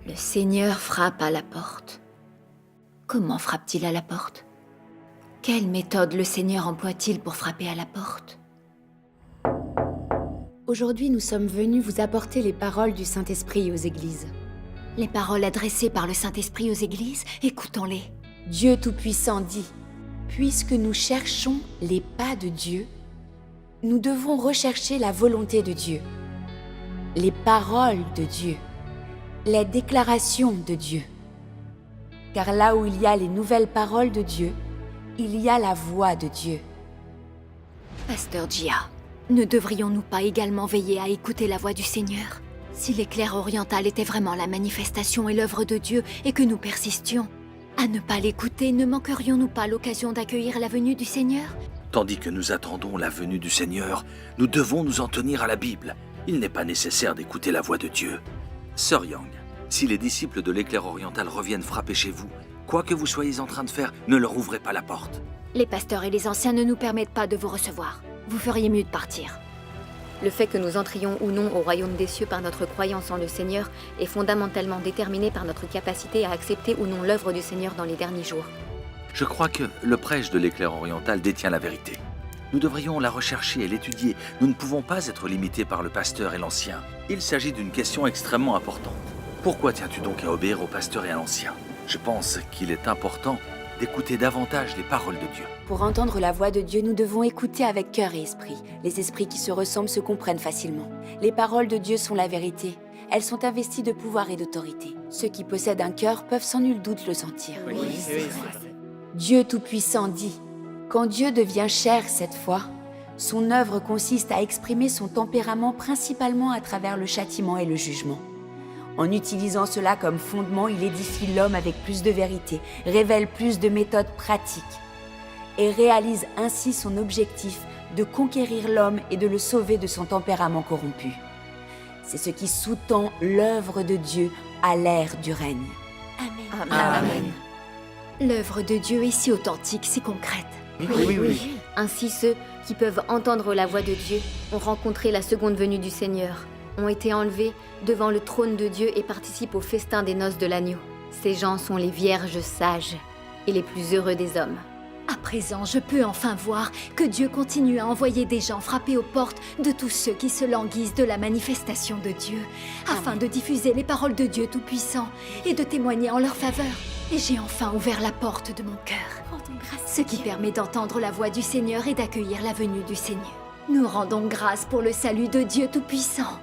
Le Seigneur frappe à la porte. Comment frappe-t-il à la porte? Quelle méthode le Seigneur emploie-t-il pour frapper à la porte? Aujourd'hui, nous sommes venus vous apporter les paroles du Saint-Esprit aux églises. Les paroles adressées par le Saint-Esprit aux églises, écoutons-les. Dieu Tout-Puissant dit, « Puisque nous cherchons les pas de Dieu, nous devons rechercher la volonté de Dieu, les paroles de Dieu, les déclarations de Dieu. Car là où il y a les nouvelles paroles de Dieu, il y a la voix de Dieu. » Pasteur Jia, ne devrions-nous pas également veiller à écouter la voix du Seigneur? Si l'éclair oriental était vraiment la manifestation et l'œuvre de Dieu et que nous persistions à ne pas l'écouter, ne manquerions-nous pas l'occasion d'accueillir la venue du Seigneur? Tandis que nous attendons la venue du Seigneur, nous devons nous en tenir à la Bible. Il n'est pas nécessaire d'écouter la voix de Dieu. Sœur Yang, si les disciples de l'éclair oriental reviennent frapper chez vous, quoi que vous soyez en train de faire, ne leur ouvrez pas la porte. Les pasteurs et les anciens ne nous permettent pas de vous recevoir. Vous feriez mieux de partir. Le fait que nous entrions ou non au royaume des cieux par notre croyance en le Seigneur est fondamentalement déterminé par notre capacité à accepter ou non l'œuvre du Seigneur dans les derniers jours. Je crois que le prêche de l'éclair oriental détient la vérité. Nous devrions la rechercher et l'étudier. Nous ne pouvons pas être limités par le pasteur et l'ancien. Il s'agit d'une question extrêmement importante. Pourquoi tiens-tu donc à obéir au pasteur et à l'ancien? Je pense qu'il est important d'écouter davantage les paroles de Dieu. Pour entendre la voix de Dieu, nous devons écouter avec cœur et esprit. Les esprits qui se ressemblent se comprennent facilement. Les paroles de Dieu sont la vérité. Elles sont investies de pouvoir et d'autorité. Ceux qui possèdent un cœur peuvent sans nul doute le sentir. Dieu Tout-Puissant dit, « Quand Dieu devient chair cette fois, son œuvre consiste à exprimer son tempérament principalement à travers le châtiment et le jugement. En utilisant cela comme fondement, il édifie l'homme avec plus de vérité, révèle plus de méthodes pratiques et réalise ainsi son objectif de conquérir l'homme et de le sauver de son tempérament corrompu. C'est ce qui sous-tend l'œuvre de Dieu à l'ère du règne. » Amen. Amen. L'œuvre de Dieu est si authentique, si concrète. Oui. Ainsi, ceux qui peuvent entendre la voix de Dieu ont rencontré la seconde venue du Seigneur, ont été enlevés devant le trône de Dieu et participent au festin des noces de l'agneau. Ces gens sont les vierges sages et les plus heureux des hommes. À présent, je peux enfin voir que Dieu continue à envoyer des gens frapper aux portes de tous ceux qui se languissent de la manifestation de Dieu, afin de diffuser les paroles de Dieu Tout-Puissant et de témoigner en leur faveur. Et j'ai enfin ouvert la porte de mon cœur, ce qui permet d'entendre la voix du Seigneur et d'accueillir la venue du Seigneur. Nous rendons grâce pour le salut de Dieu Tout-Puissant.